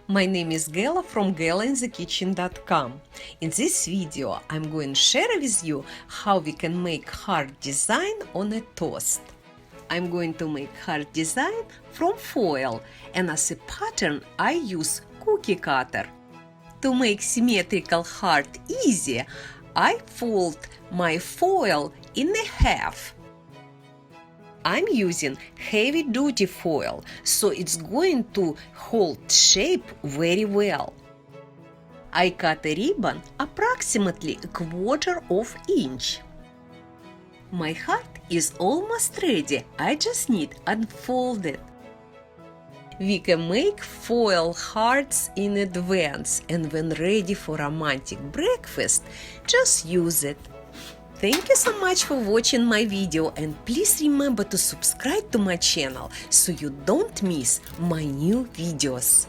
My name is Gala from Galainthekitchen.com. In this video, I'm going to share with you how we can make heart design on a toast. I'm going to make heart design from foil, and as a pattern I use cookie cutter. To make symmetrical heart easy, I fold my foil in half. I'm using heavy-duty foil, so it's going to hold shape very well. I cut a ribbon approximately 1/4 inch. My heart is almost ready, I just need unfold it. We can make foil hearts in advance, and when ready for romantic breakfast, just use it. Thank you so much for watching my video, and please remember to subscribe to my channel so you don't miss my new videos.